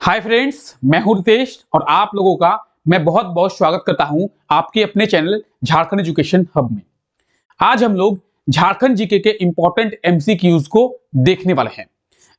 Hi friends, मैं हूं रितेश और आप लोगों का मैं बहुत बहुत स्वागत करता हूं आपके अपने चैनल झारखंड एजुकेशन हब में। आज हम लोग झारखंड जीके के इंपॉर्टेंट एमसीक्यूज को देखने वाले हैं।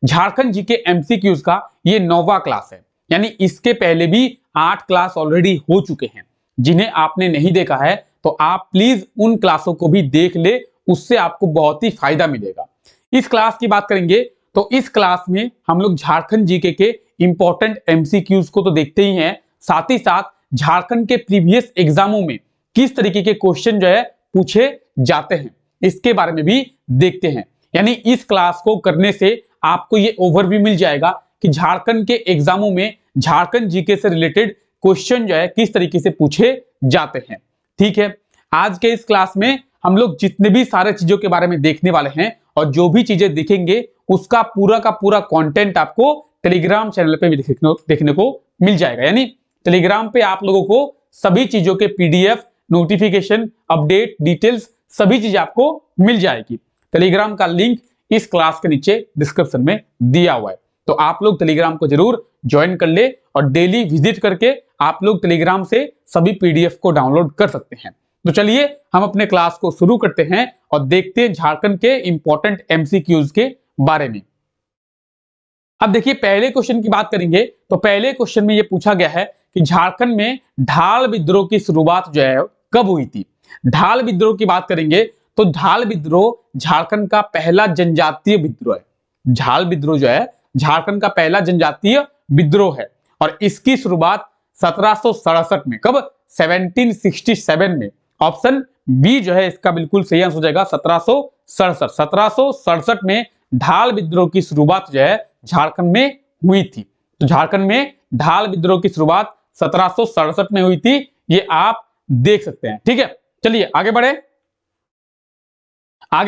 झारखंड जीके एमसीक्यूज का ये 9वां क्लास है, यानी इसके पहले भी 8 क्लास ऑलरेडी हो चुके हैं। जिन्हें आपने नहीं देखा है तो आप प्लीज उन क्लासों को भी देख ले, उससे आपको बहुत ही फायदा मिलेगा। इस क्लास की बात करेंगे तो इस क्लास में हम लोग झारखंड जीके के इंपॉर्टेंट एमसीक्यूज को तो देखते ही हैं, साथ ही साथ झारखंड के प्रीवियस एग्जामों में किस तरीके के क्वेश्चन जो है पूछे जाते हैं इसके बारे में भी देखते हैं। यानी इस क्लास को करने से आपको ये ओवरव्यू मिल जाएगा कि झारखंड के एग्जामों में झारखंड जीके से रिलेटेड क्वेश्चन जो है किस तरीके से पूछे जाते हैं। ठीक है, आज के इस क्लास में हम लोग जितने भी सारे चीजों के बारे में देखने वाले हैं और जो भी चीजें दिखेंगे उसका पूरा का पूरा कंटेंट आपको टेलीग्राम चैनल पे भी देखने को मिल जाएगा। यानी टेलीग्राम पे आप लोगों को सभी चीजों के पीडीएफ, नोटिफिकेशन, अपडेट, डिटेल्स सभी चीज आपको मिल जाएगी। टेलीग्राम का लिंक इस क्लास के नीचे डिस्क्रिप्शन में दिया हुआ है, तो आप लोग टेलीग्राम को जरूर ज्वाइन कर ले और डेली विजिट करके आप लोग टेलीग्राम से सभी पीडीएफ को डाउनलोड कर सकते हैं। तो चलिए हम अपने क्लास को शुरू करते हैं और देखते हैं झारखंड के इंपॉर्टेंट एमसीक्यूज के बारे में। अब देखिए, पहले क्वेश्चन की बात करेंगे तो पहले क्वेश्चन में यह पूछा गया है कि झारखंड में ढाल विद्रोह की शुरुआत जो है कब हुई थी। ढाल विद्रोह की बात करेंगे तो ढाल विद्रोह झारखंड का पहला जनजातीय विद्रोह है। ढाल विद्रोह जो है झारखंड का पहला जनजातीय विद्रोह है और इसकी शुरुआत 1767 में, कब? 1767 में। ऑप्शन बी जो है इसका बिल्कुल सही आंसर हो जाएगा 1767 में ढाल विद्रोह की शुरुआत जो है झारखंड में हुई थी। तो झारखंड में ढाल विद्रोह की शुरुआत 1767 में हुई थी, ये आप देख सकते हैं। ठीक है, चलिए आगे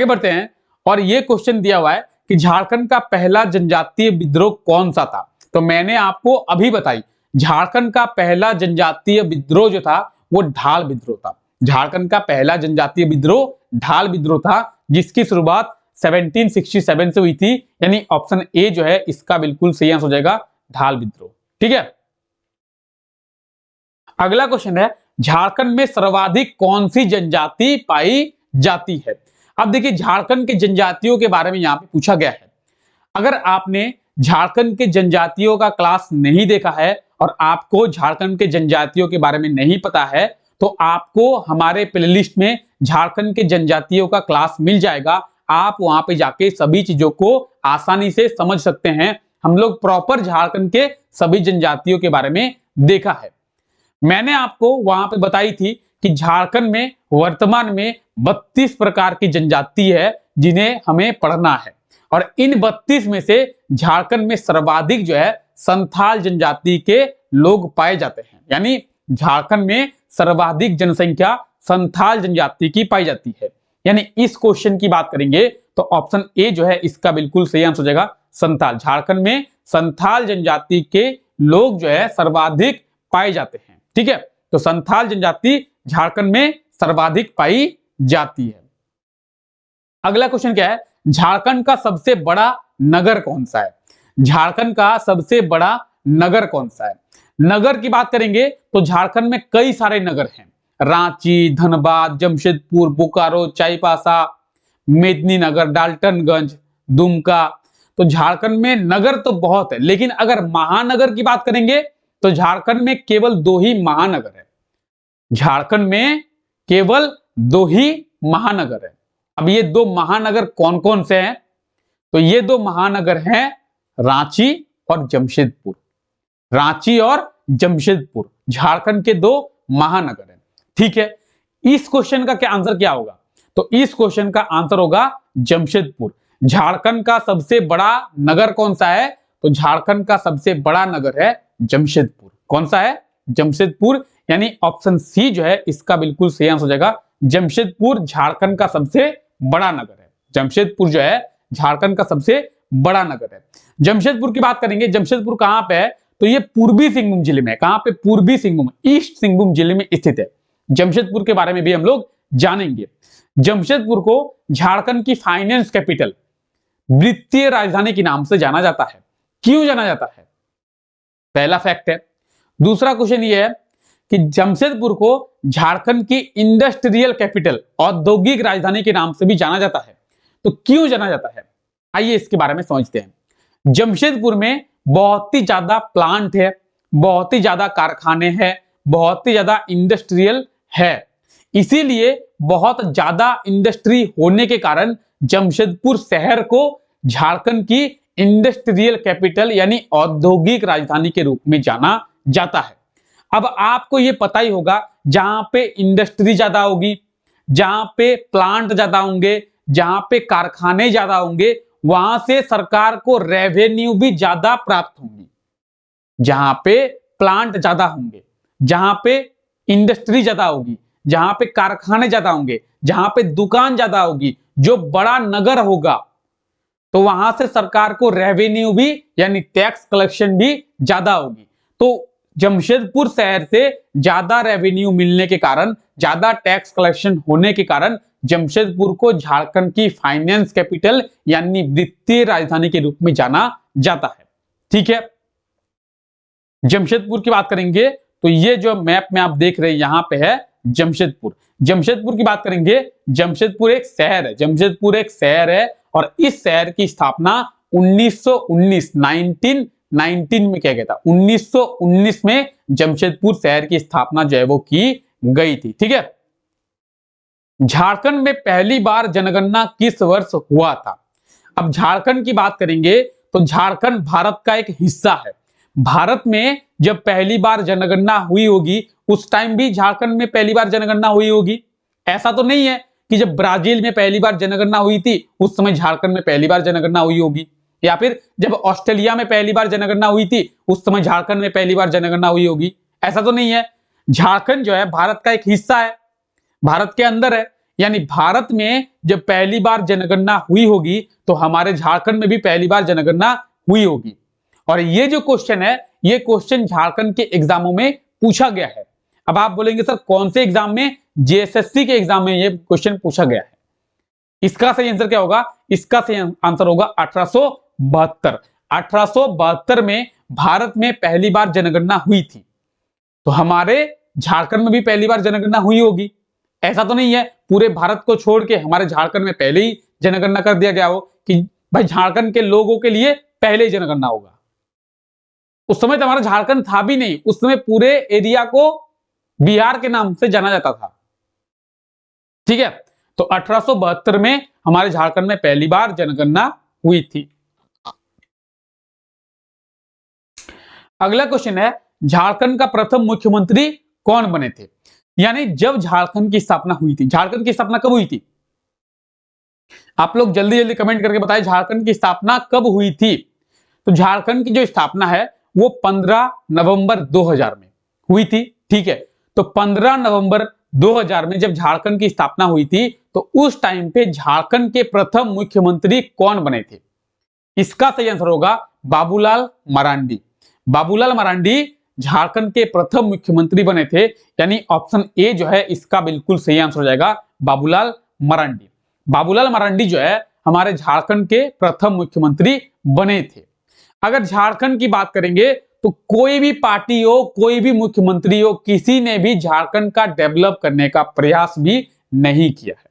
बढ़ते हैं और ये क्वेश्चन दिया हुआ है कि झारखंड का पहला जनजातीय विद्रोह कौन सा था। तो मैंने आपको अभी बताई, झारखंड का पहला जनजातीय विद्रोह जो था वो ढाल विद्रोह था। झारखंड का पहला जनजातीय विद्रोह ढाल विद्रोह था, जिसकी शुरुआत 1767 से हुई थी। यानी ऑप्शन ए जो है इसका बिल्कुल सही आंसर हो जाएगा ढाल विद्रोह। ठीक है, अगला क्वेश्चन है झारखंड में सर्वाधिक कौन सी जनजाति पाई जाती है। अब देखिए, झारखंड के जनजातियों के बारे में यहां पे पूछा गया है। अगर आपने झारखंड के जनजातियों का क्लास नहीं देखा है और आपको झारखंड के जनजातियों के बारे में नहीं पता है तो आपको हमारे प्लेलिस्ट में झारखंड के जनजातियों का क्लास मिल जाएगा। आप वहां पे जाके सभी चीजों को आसानी से समझ सकते हैं। हम लोग प्रॉपर झारखंड के सभी जनजातियों के बारे में देखा है। मैंने आपको वहां पे बताई थी कि झारखंड में वर्तमान में 32 प्रकार की जनजाति है जिन्हें हमें पढ़ना है और इन 32 में से झारखंड में सर्वाधिक जो है संथाल जनजाति के लोग पाए जाते हैं। यानी झारखंड में सर्वाधिक जनसंख्या संथाल जनजाति की पाई जाती है। यानी इस क्वेश्चन की बात करेंगे तो ऑप्शन ए जो है इसका बिल्कुल सही आंसर हो जाएगा संथाल। झारखंड में संथाल जनजाति के लोग जो है सर्वाधिक पाए जाते हैं। ठीक है, तो संथाल जनजाति झारखंड में सर्वाधिक पाई जाती है। अगला क्वेश्चन क्या है, झारखंड का सबसे बड़ा नगर कौन सा है। झारखंड का सबसे बड़ा नगर कौन सा है। नगर की बात करेंगे तो झारखंड में कई सारे नगर हैं। रांची, धनबाद, जमशेदपुर, बोकारो, चाईबासा, मेदिनीनगर, डाल्टनगंज, दुमका। तो झारखंड में नगर तो बहुत है, लेकिन अगर महानगर की बात करेंगे तो झारखंड में केवल 2 ही महानगर है। झारखंड में केवल 2 ही महानगर है। अब ये 2 महानगर कौन कौन से हैं? तो ये 2 महानगर हैं रांची और जमशेदपुर। रांची और जमशेदपुर झारखंड के 2 महानगर हैं। ठीक है, इस क्वेश्चन का क्या आंसर क्या होगा? तो इस क्वेश्चन का आंसर होगा जमशेदपुर। झारखंड का सबसे बड़ा नगर कौन सा है? तो झारखंड का सबसे बड़ा नगर है जमशेदपुर। कौन सा है? जमशेदपुर। यानी ऑप्शन सी जो है इसका बिल्कुल सही आंसर हो जाएगा जमशेदपुर झारखंड का सबसे बड़ा नगर है। जमशेदपुर जो है झारखंड का सबसे बड़ा नगर है। जमशेदपुर की बात करेंगे, जमशेदपुर कहां पे है? तो ये पूर्वी सिंहभूम जिले में है। कहां पे? पूर्वी सिंहभूम, ईस्ट सिंहभूम जिले में स्थित है। जमशेदपुर के बारे में भी हम लोग जानेंगे। जमशेदपुर को झारखंड की फाइनेंस कैपिटल, वित्तीय राजधानी के नाम से जाना जाता है। क्यों जाना जाता है? पहला फैक्ट है। दूसरा क्वेश्चन ये है कि जमशेदपुर को झारखंड की इंडस्ट्रियल कैपिटल, औद्योगिक राजधानी के नाम से भी जाना जाता है। तो क्यों जाना जाता है, आइए इसके बारे में समझते हैं। जमशेदपुर में बहुत ही ज्यादा प्लांट है, बहुत ही ज्यादा कारखाने हैं, बहुत ही ज्यादा इंडस्ट्रियल है। इसीलिए बहुत ज्यादा इंडस्ट्री होने के कारण जमशेदपुर शहर को झारखंड की इंडस्ट्रियल कैपिटल यानी औद्योगिक राजधानी के रूप में जाना जाता है। अब आपको यह पता ही होगा, जहां पे इंडस्ट्री ज्यादा होगी, जहां पे प्लांट ज्यादा होंगे, जहां पे कारखाने ज्यादा होंगे, वहां से सरकार को रेवेन्यू भी ज्यादा प्राप्त होंगी। जहां पे प्लांट ज्यादा होंगे, जहां पे इंडस्ट्री ज्यादा होगी, जहां पे कारखाने ज्यादा होंगे, जहां पे दुकान ज्यादा होगी, जो बड़ा नगर होगा, तो वहां से सरकार को रेवेन्यू भी यानी टैक्स कलेक्शन भी ज्यादा होगी। तो जमशेदपुर शहर से ज्यादा रेवेन्यू मिलने के कारण, ज्यादा टैक्स कलेक्शन होने के कारण जमशेदपुर को झारखंड की फाइनेंस कैपिटल यानी वित्तीय राजधानी के रूप में जाना जाता है। ठीक है, जमशेदपुर की बात करेंगे तो ये जो मैप में आप देख रहे हैं यहां पे है जमशेदपुर। जमशेदपुर की बात करेंगे, जमशेदपुर एक शहर है, जमशेदपुर एक शहर है और इस शहर की स्थापना 1919 में किया गया था। 1919 में जमशेदपुर शहर की स्थापना जो है वो की गई थी। ठीक है, झारखंड में पहली बार जनगणना किस वर्ष हुआ था? अब झारखंड की बात करेंगे तो झारखंड भारत का एक हिस्सा है। भारत में जब पहली बार जनगणना हुई होगी उस टाइम भी झारखंड में पहली बार जनगणना हुई होगी। ऐसा तो नहीं है कि जब ब्राजील में पहली बार जनगणना हुई थी उस समय झारखंड में पहली बार जनगणना हुई होगी, या फिर जब ऑस्ट्रेलिया में पहली बार जनगणना हुई थी उस समय झारखंड में पहली बार जनगणना हुई होगी। ऐसा तो नहीं है। झारखंड जो है भारत का एक हिस्सा है, भारत के अंदर है, यानी भारत में जब पहली बार जनगणना हुई होगी तो हमारे झारखंड में भी पहली बार जनगणना हुई होगी। और ये जो क्वेश्चन है, ये क्वेश्चन झारखंड के एग्जामों में पूछा गया है। अब आप बोलेंगे सर कौन से एग्जाम में? जेएसएससी के एग्जाम में ये क्वेश्चन पूछा गया है। इसका सही आंसर क्या होगा? इसका सही आंसर होगा 1872। 1872 में भारत में पहली बार जनगणना हुई थी, तो हमारे झारखंड में भी पहली बार जनगणना हुई होगी। ऐसा तो नहीं है पूरे भारत को छोड़ के हमारे झारखंड में पहले ही जनगणना कर दिया गया हो कि भाई झारखंड के लोगों के लिए पहले ही जनगणना होगा। उस समय तो हमारा झारखंड था भी नहीं, उस समय पूरे एरिया को बिहार के नाम से जाना जाता था। ठीक है, तो 1872 में हमारे झारखंड में पहली बार जनगणना हुई थी। अगला क्वेश्चन है, झारखंड का प्रथम मुख्यमंत्री कौन बने थे? यानी जब झारखंड की स्थापना हुई थी, झारखंड की स्थापना कब हुई थी? आप लोग जल्दी जल्दी कमेंट करके बताएं झारखंड की स्थापना कब हुई थी। तो झारखंड की जो स्थापना है वो 15 नवंबर 2000 में हुई थी। ठीक है, तो 15 नवंबर 2000 में जब झारखंड की स्थापना हुई थी तो उस टाइम पे झारखंड के प्रथम मुख्यमंत्री कौन बने थे? इसका सही आंसर होगा बाबूलाल मरांडी। बाबूलाल मरांडी झारखंड के प्रथम मुख्यमंत्री बने थे, यानी ऑप्शन ए जो है इसका बिल्कुल सही आंसर हो जाएगा, बाबूलाल मरांडी। बाबूलाल मरांडी जो है हमारे झारखंड के प्रथम मुख्यमंत्री बने थे। अगर झारखंड की बात करेंगे तो कोई भी पार्टी हो, कोई भी मुख्यमंत्री हो, किसी ने भी झारखंड का डेवलप करने का प्रयास भी नहीं किया है।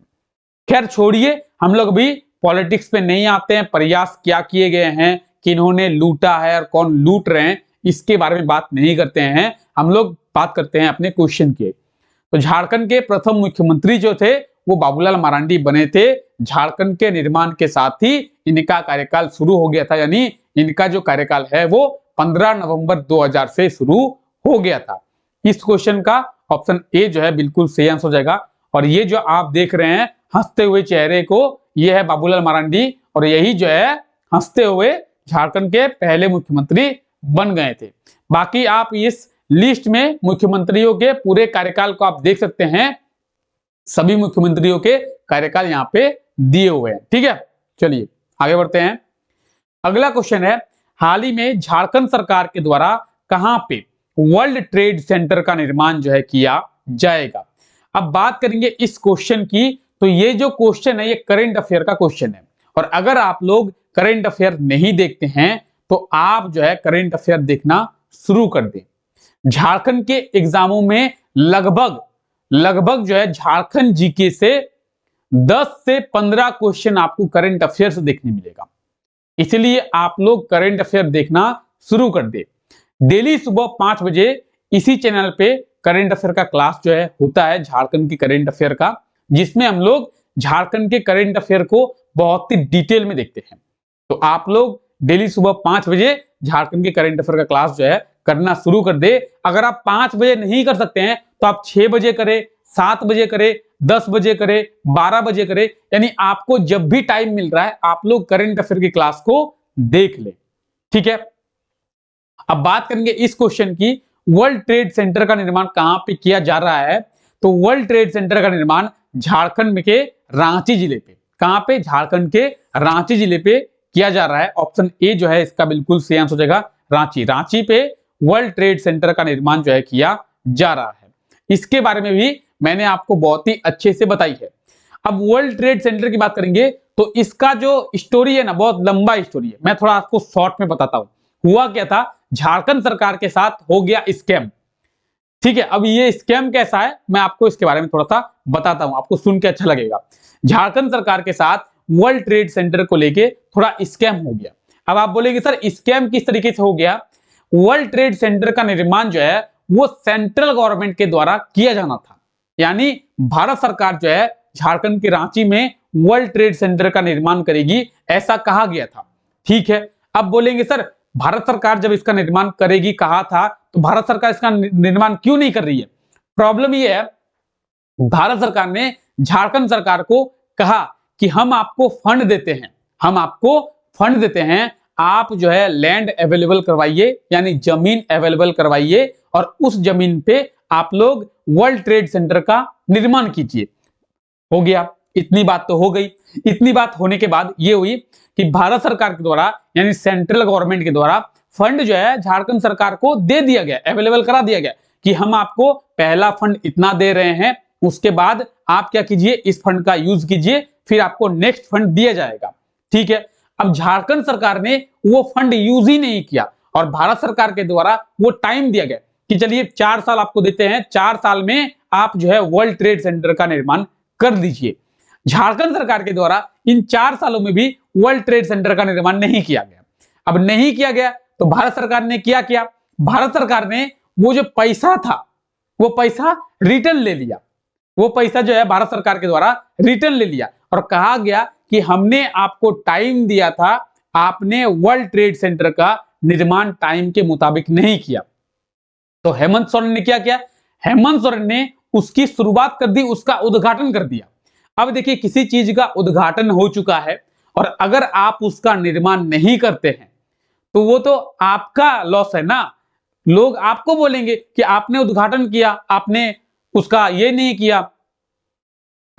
खैर छोड़िए, हम लोग भी पॉलिटिक्स पे नहीं आते हैं, प्रयास क्या किए गए हैं, किन्होंने लूटा है और कौन लूट रहे हैं, इसके बारे में बात नहीं करते हैं। हम लोग बात करते हैं अपने क्वेश्चन की। तो झारखंड के प्रथम मुख्यमंत्री जो थे वो बाबूलाल मरांडी बने थे। झारखंड के निर्माण के साथ ही इनका कार्यकाल शुरू हो गया था, यानी इनका जो कार्यकाल है वो 15 नवंबर 2000 से शुरू हो गया था। इस क्वेश्चन का ऑप्शन ए जो है बिल्कुल सही आंसर हो जाएगा। और ये जो आप देख रहे हैं हंसते हुए चेहरे को, ये है बाबूलाल मरांडी, और यही जो है हंसते हुए झारखंड के पहले मुख्यमंत्री बन गए थे। बाकी आप इस लिस्ट में मुख्यमंत्रियों के पूरे कार्यकाल को आप देख सकते हैं, सभी मुख्यमंत्रियों के कार्यकाल यहाँ पे दिए हुए हैं। ठीक है, चलिए आगे बढ़ते हैं। अगला क्वेश्चन है, हाल ही में झारखंड सरकार के द्वारा कहां पे वर्ल्ड ट्रेड सेंटर का निर्माण जो है किया जाएगा? अब बात करेंगे इस क्वेश्चन की, तो ये जो क्वेश्चन है ये करंट अफेयर का क्वेश्चन है, और अगर आप लोग करंट अफेयर नहीं देखते हैं तो आप जो है करंट अफेयर देखना शुरू कर दें। झारखंड के एग्जामों में लगभग जो है झारखंड जीके से 10 से 15 क्वेश्चन आपको करंट अफेयर से देखने मिलेगा। इसलिए आप लोग करंट अफेयर देखना शुरू कर दे। डेली सुबह 5 बजे इसी चैनल पे करंट अफेयर का क्लास जो है होता है, झारखंड की करंट अफेयर का, जिसमें हम लोग झारखंड के करंट अफेयर को बहुत ही डिटेल में देखते हैं। तो आप लोग डेली सुबह 5 बजे झारखंड के करंट अफेयर का क्लास जो है करना शुरू कर दे। अगर आप 5 बजे नहीं कर सकते हैं तो आप 6 बजे करें, 7 बजे करें, 10 बजे करें, 12 बजे करें, यानी आपको जब भी टाइम मिल रहा है आप लोग करंट अफेयर की क्लास को देख ले। ठीक है, अब बात करेंगे इस क्वेश्चन की, वर्ल्ड ट्रेड सेंटर का निर्माण कहां पे किया जा रहा है? तो वर्ल्ड ट्रेड सेंटर का निर्माण झारखंड के रांची जिले पे, कहां पे? झारखंड के रांची जिले पे किया जा रहा है। ऑप्शन ए जो है इसका बिल्कुल सही आंसर हो जाएगा, रांची पे वर्ल्ड ट्रेड सेंटर का निर्माण जो है किया जा रहा है। इसके बारे में भी मैंने आपको बहुत ही अच्छे से बताई है। अब वर्ल्ड ट्रेड सेंटर की बात करेंगे तो इसका जो स्टोरी है ना, बहुत लंबा स्टोरी है, मैं थोड़ा आपको शॉर्ट में बताता हूं। हुआ क्या था, झारखंड सरकार के साथ हो गया स्कैम। ठीक है, अब ये स्कैम कैसा है मैं आपको इसके बारे में थोड़ा सा बताता हूं, आपको सुन के अच्छा लगेगा। झारखंड सरकार के साथ वर्ल्ड ट्रेड सेंटर को लेके थोड़ा स्कैम हो गया। अब आप बोलेंगे सर स्कैम किस तरीके से हो गया? वर्ल्ड ट्रेड सेंटर का निर्माण जो है वो सेंट्रल गवर्नमेंट के द्वारा किया जाना था, यानी भारत सरकार जो है झारखंड के रांची में वर्ल्ड ट्रेड सेंटर का निर्माण करेगी, ऐसा कहा गया था। ठीक है, अब बोलेंगे सर भारत सरकार जब इसका निर्माण करेगी कहा था, तो भारत सरकार इसका निर्माण क्यों नहीं कर रही है? प्रॉब्लम ये है, भारत सरकार ने झारखंड सरकार को कहा कि हम आपको फंड देते हैं, आप जो है लैंड अवेलेबल करवाइए, यानी जमीन अवेलेबल करवाइए और उस जमीन पे आप लोग वर्ल्ड ट्रेड सेंटर का निर्माण कीजिए। हो गया, इतनी बात तो हो गई। इतनी बात होने के बाद ये हुई कि भारत सरकार के द्वारा यानी सेंट्रल गवर्नमेंट के द्वारा फंड जो है झारखंड सरकार को दे दिया गया, अवेलेबल करा दिया गया कि हम आपको पहला फंड इतना दे रहे हैं, उसके बाद आप क्या कीजिए, इस फंड का यूज कीजिए, फिर आपको नेक्स्ट फंड दिया जाएगा। ठीक है, अब झारखंड सरकार ने वो फंड यूज ही नहीं किया और भारत सरकार के द्वारा वो टाइम दिया गया कि चलिए 4 साल आपको देते हैं, 4 साल में आप जो है वर्ल्ड ट्रेड सेंटर का निर्माण कर लीजिए। झारखंड सरकार के द्वारा इन 4 सालों में भी वर्ल्ड ट्रेड सेंटर का निर्माण नहीं किया गया। अब नहीं किया गया तो भारत सरकार ने क्या किया? भारत सरकार ने वो जो पैसा था वो पैसा रिटर्न ले लिया। वो पैसा जो है भारत सरकार के द्वारा रिटर्न ले लिया और कहा गया कि हमने आपको टाइम दिया था, आपने वर्ल्ड ट्रेड सेंटर का निर्माण टाइम के मुताबिक नहीं किया। तो हेमंत सोरेन ने क्या किया? हेमंत सोरेन ने उसकी शुरुआत कर दी, उसका उद्घाटन कर दिया। अब देखिए किसी चीज का उद्घाटन हो चुका है और अगर आप उसका निर्माण नहीं करते हैं तो वो तो आपका लॉस है ना। लोग आपको बोलेंगे कि आपने उद्घाटन किया, आपने उसका ये नहीं किया,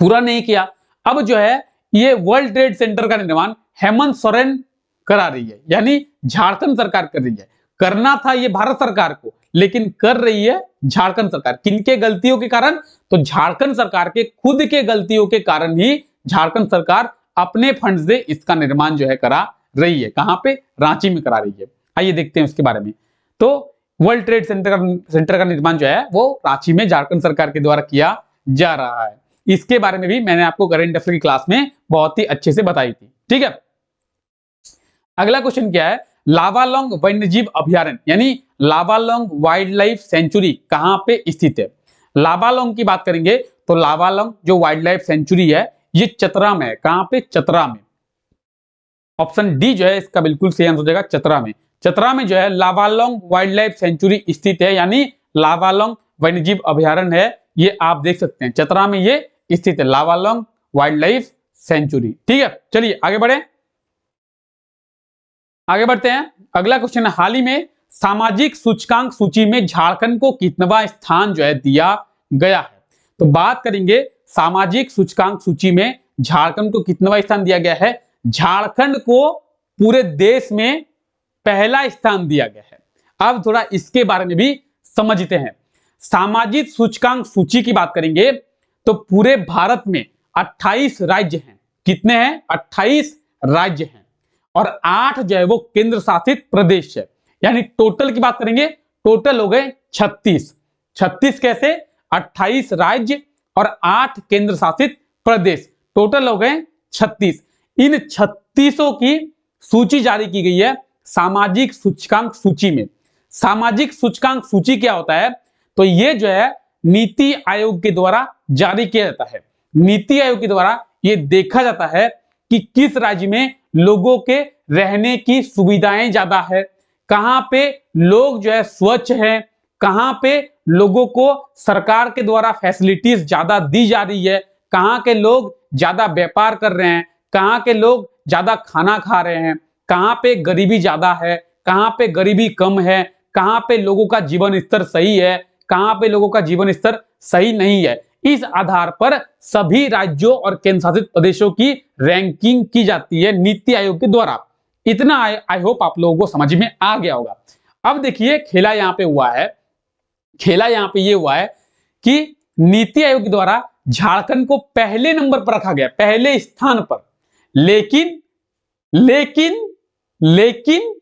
पूरा नहीं किया। अब जो है ये वर्ल्ड ट्रेड सेंटर का निर्माण हेमंत सोरेन करा रही है, यानी झारखंड सरकार कर रही है। करना था ये भारत सरकार को, लेकिन कर रही है झारखंड सरकार। किनके गलतियों के कारण? तो झारखंड सरकार के खुद के गलतियों के कारण ही झारखंड सरकार अपने फंड से इसका निर्माण जो है करा रही है। कहां पे? रांची में करा रही है। आइए देखते हैं उसके बारे में। तो वर्ल्ड ट्रेड सेंटर का निर्माण जो है वो रांची में झारखंड सरकार के द्वारा किया जा रहा है। इसके बारे में भी मैंने आपको करंट अफेयर की क्लास में बहुत ही अच्छे से बताई थी। ठीक है, अगला क्वेश्चन क्या है? लावालौंग वन्यजीव अभयारण्य यानी लावालौंग वाइल्ड लाइफ सेंचुरी कहां पे स्थित है? लावालौंग की बात करेंगे तो लावालौंग जो वाइल्ड लाइफ सेंचुरी है ये चतरा में है। कहां पे? चतरा में। ऑप्शन डी जो है इसका बिल्कुल सही आंसर हो जाएगा, चतरा में। चतरा में जो है लावालौंग वाइल्ड लाइफ सेंचुरी स्थित है, यानी लावालौंग वन्यजीव अभयारण्य है। ये आप देख सकते हैं चतरा में ये स्थित है, लावालौंग वाइल्ड लाइफ सेंचुरी। ठीक है, चलिए आगे बढ़ते हैं। अगला क्वेश्चन है, हाल ही में सामाजिक सूचकांक सूची में झारखंड को कितवां स्थान जो है दिया गया है? तो बात करेंगे सामाजिक सूचकांक सूची में झारखंड को कितवां स्थान दिया गया है। झारखंड को पूरे देश में पहला स्थान दिया गया है। अब थोड़ा इसके बारे में भी समझते हैं। सामाजिक सूचकांक सूची की बात करेंगे तो पूरे भारत में 28 राज्य हैं। कितने हैं? 28 राज्य हैं और 8 जो है वो केंद्र शासित प्रदेश है, यानी टोटल की बात करेंगे टोटल हो गए 36। 36 कैसे? 28 राज्य और 8 केंद्र शासित प्रदेश, टोटल हो गए 36। इन 36 की सूची जारी की गई है सामाजिक सूचकांक सूची में। सामाजिक सूचकांक सूची क्या होता है? तो ये जो है नीति आयोग के द्वारा जारी किया जाता है। नीति आयोग के द्वारा ये देखा जाता है कि किस राज्य में लोगों के रहने की सुविधाएं ज्यादा है, कहां पे लोग जो है स्वच्छ हैं, कहां पे लोगों को सरकार के द्वारा फैसिलिटीज ज्यादा दी जा रही है, कहां के लोग ज्यादा व्यापार कर रहे हैं, कहां के लोग ज्यादा खाना खा रहे हैं, कहां पे गरीबी ज्यादा है, कहां पे गरीबी कम है, कहां पे लोगों का जीवन स्तर सही है, कहां पे लोगों का जीवन स्तर सही नहीं है। इस आधार पर सभी राज्यों और केंद्र शासित प्रदेशों की रैंकिंग की जाती है नीति आयोग के द्वारा। इतना आई होप आप लोगों को समझ में आ गया होगा। अब देखिए खेला यहां पे हुआ है, खेला यहां पे ये हुआ है कि नीति आयोग के द्वारा झारखंड को पहले नंबर पर रखा गया, पहले स्थान पर, लेकिन लेकिन लेकिन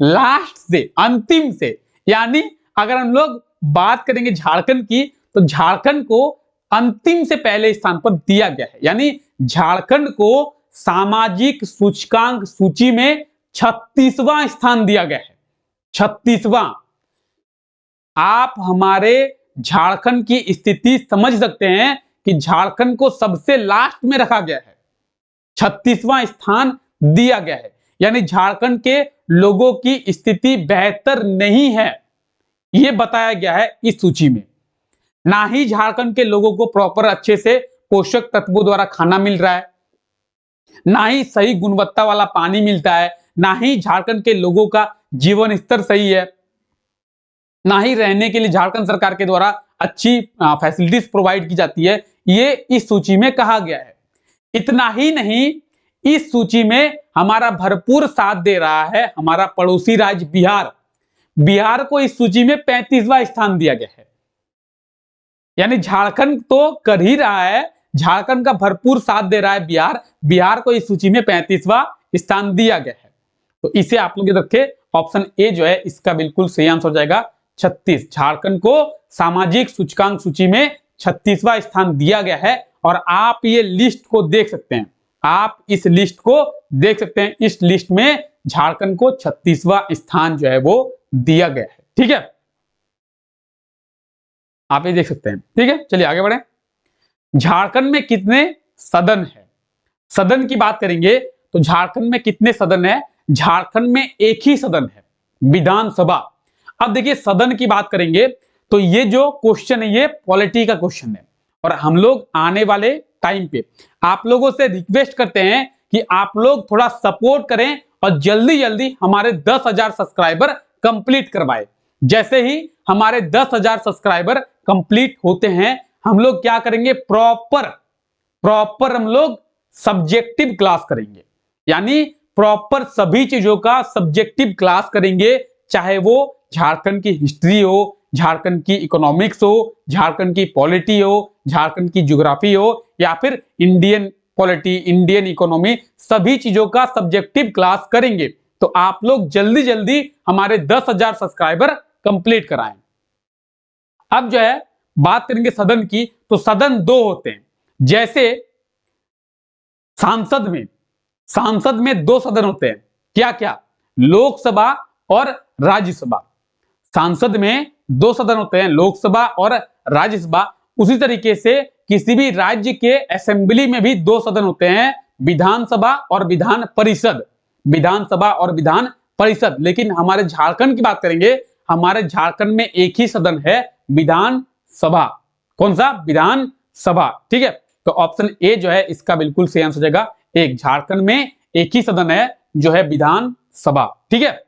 लास्ट से, अंतिम से, यानी अगर हम लोग बात करेंगे झारखंड की तो झारखंड को अंतिम से पहले स्थान पर दिया गया है। यानी झारखंड को सामाजिक सूचकांक सूची में 36वां स्थान दिया गया है। 36वां। आप हमारे झारखंड की स्थिति समझ सकते हैं कि झारखंड को सबसे लास्ट में रखा गया है, 36वां स्थान दिया गया है। यानी झारखंड के लोगों की स्थिति बेहतर नहीं है, यह बताया गया है इस सूची में। ना ही झारखंड के लोगों को प्रॉपर अच्छे से पोषक तत्वों द्वारा खाना मिल रहा है, ना ही सही गुणवत्ता वाला पानी मिलता है, ना ही झारखंड के लोगों का जीवन स्तर सही है, ना ही रहने के लिए झारखंड सरकार के द्वारा अच्छी फैसिलिटीज प्रोवाइड की जाती है। ये इस सूची में कहा गया है। इतना ही नहीं, इस सूची में हमारा भरपूर साथ दे रहा है हमारा पड़ोसी राज्य बिहार। बिहार को इस सूची में 35वां स्थान दिया गया है। यानी झारखंड तो कर ही रहा है, झारखंड का भरपूर साथ दे रहा है बिहार, बिहार को इस सूची में 35वां स्थान दिया गया है। तो इसे आप लोग रखे, ऑप्शन ए जो है इसका बिल्कुल सही आंसर हो जाएगा 36। झारखंड को सामाजिक सूचकांक सूची में 36वां स्थान दिया गया है। और आप ये लिस्ट को देख सकते हैं, आप इस लिस्ट को देख सकते हैं, इस लिस्ट में झारखंड को 36वां स्थान जो है वो दिया गया है। ठीक है, आप ये देख सकते हैं। ठीक है, चलिए आगे बढ़े। झारखंड में कितने सदन है? सदन की बात करेंगे तो झारखंड में कितने सदन है? झारखंड में एक ही सदन है, विधानसभा। अब देखिए सदन की बात करेंगे तो ये जो क्वेश्चन है ये पॉलिटी का क्वेश्चन है, और हम लोग आने वाले टाइम पे आप लोगों से रिक्वेस्ट करते हैं कि आप लोग थोड़ा सपोर्ट करें और जल्दी जल्दी हमारे 10,000 सब्सक्राइबर कंप्लीट करवाए। जैसे ही हमारे 10,000 सब्सक्राइबर कंप्लीट होते हैं, हम लोग क्या करेंगे, प्रॉपर हम लोग सब्जेक्टिव क्लास करेंगे। यानी प्रॉपर सभी चीजों का सब्जेक्टिव क्लास करेंगे, चाहे वो झारखंड की हिस्ट्री हो, झारखंड की इकोनॉमिक्स हो, झारखंड की पॉलिटी हो, झारखंड की ज्योग्राफी हो, या फिर इंडियन पॉलिटी, इंडियन इकोनॉमी, सभी चीजों का सब्जेक्टिव क्लास करेंगे। तो आप लोग जल्दी जल्दी हमारे 10,000 सब्सक्राइबर कंप्लीट कराएं। अब जो है बात करेंगे सदन की, तो सदन दो होते हैं। जैसे सांसद में दो सदन होते हैं, क्या क्या? लोकसभा और राज्यसभा। सांसद में दो सदन होते हैं, लोकसभा और राज्यसभा। उसी तरीके से किसी भी राज्य के असेंबली में भी दो सदन होते हैं, विधानसभा और विधान परिषद। विधानसभा और विधान परिषद। लेकिन हमारे झारखंड की बात करेंगे, हमारे झारखंड में एक ही सदन है, विधानसभा। कौन सा? विधानसभा। ठीक है, तो ऑप्शन ए जो है इसका बिल्कुल सही आंसर हो जाएगा एक। झारखंड में एक ही सदन है जो है विधानसभा। ठीक है,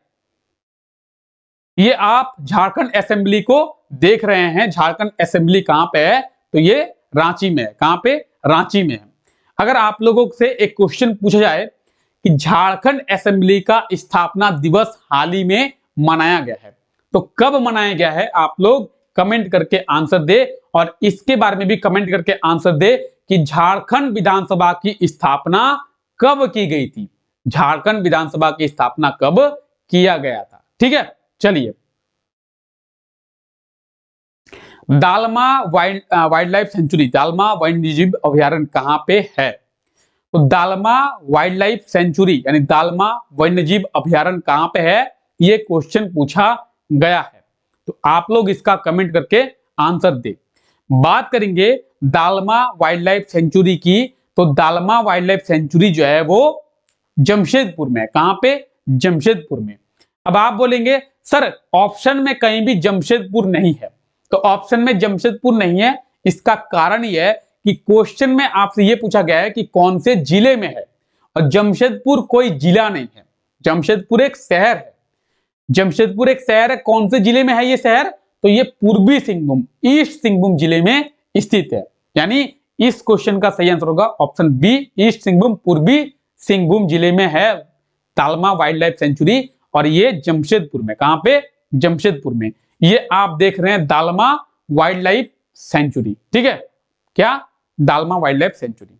ये आप झारखंड असेंबली को देख रहे हैं। झारखंड असेंबली कहां पे है? तो ये रांची में है। कहां पे? रांची में है। अगर आप लोगों से एक क्वेश्चन पूछा जाए कि झारखंड असेंबली का स्थापना दिवस हाल ही में मनाया गया है, तो कब मनाया गया है? आप लोग कमेंट करके आंसर दे, और इसके बारे में भी कमेंट करके आंसर दे कि झारखंड विधानसभा की स्थापना कब की गई थी। झारखंड विधानसभा की स्थापना कब किया गया था। ठीक है, चलिए dalma wild life sanctuary, dalma वन्यजीव अभयारण्य कहाँ पे है? तो दालमा वाइल्ड लाइफ सेंचुरी यानी दालमा वन्यजीव अभयारण्य कहाँ पे है, ये क्वेश्चन पूछा गया है। तो आप लोग इसका कमेंट करके आंसर दे। बात करेंगे दालमा वाइल्ड लाइफ सेंचुरी की, तो दालमा वाइल्ड लाइफ सेंचुरी जो है वो जमशेदपुर में है। कहां पे? जमशेदपुर में। अब आप बोलेंगे सर ऑप्शन में कहीं भी जमशेदपुर नहीं है, तो ऑप्शन में जमशेदपुर नहीं है, इसका कारण यह है कि क्वेश्चन में आपसे यह पूछा गया है कि कौन से जिले में है, और जमशेदपुर कोई जिला नहीं है, जमशेदपुर एक शहर है। जमशेदपुर एक शहर है, कौन से जिले में है ये शहर? तो ये पूर्वी सिंहभूम, ईस्ट सिंहभूम जिले में स्थित है। यानी इस क्वेश्चन का सही आंसर होगा ऑप्शन बी, ईस्ट सिंहभूम, पूर्वी सिंहभूम जिले में है दालमा वाइल्ड लाइफ सेंचुरी, और ये जमशेदपुर में। कहां पे? जमशेदपुर में। ये आप देख रहे हैं दालमा वाइल्ड लाइफ सेंचुरी, ठीक है, क्या? Dalma wild life sanctuary.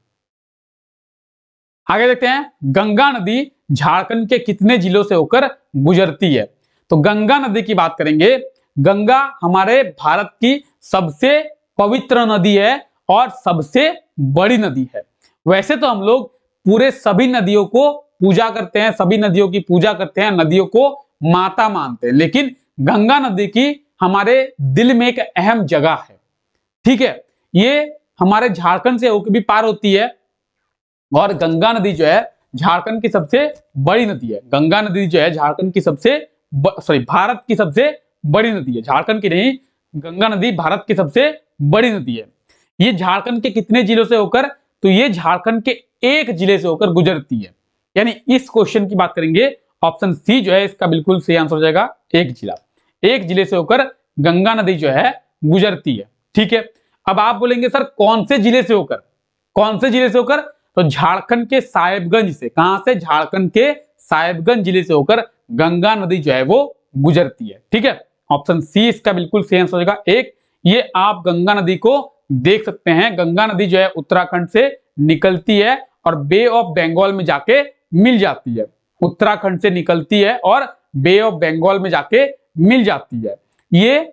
आगे देखते हैं, गंगा नदी झारखंड के कितने जिलों से होकर गुजरती है? तो गंगा नदी की बात करेंगे, गंगा हमारे भारत की सबसे पवित्र नदी है और सबसे बड़ी नदी है। वैसे तो हम लोग पूरे सभी नदियों को पूजा करते हैं, सभी नदियों की पूजा करते हैं, नदियों को माता मानते हैं, लेकिन गंगा नदी की हमारे दिल में एक अहम जगह है, ठीक है। ये हमारे झारखंड से होकर भी पार होती है, और गंगा नदी जो है झारखंड की सबसे बड़ी नदी है। गंगा नदी जो है झारखंड की सबसे भारत की सबसे बड़ी नदी है, झारखंड की नहीं, गंगा नदी भारत की सबसे बड़ी नदी है। ये झारखंड के कितने जिलों से होकर? तो ये झारखंड के एक जिले से होकर गुजरती है। यानी इस क्वेश्चन की बात करेंगे, ऑप्शन सी जो है इसका बिल्कुल सही आंसर हो जाएगा, एक जिला, एक जिले से होकर गंगा नदी जो है गुजरती है, ठीक है। अब आप बोलेंगे सर कौन से जिले से होकर, कौन से जिले से होकर? तो झारखंड के साहेबगंज से। कहां से? झारखंड के साहेबगंज जिले से होकर गंगा नदी जो है वो गुजरती है, ठीक है। ऑप्शन सी इसका बिल्कुल सही आंसर हो जाएगा, एक। ये आप गंगा नदी को देख सकते हैं, गंगा नदी जो है उत्तराखंड से निकलती है और बे ऑफ बंगाल में जाके मिल जाती है। उत्तराखंड से निकलती है और बे ऑफ बंगाल में जाके मिल जाती है। ये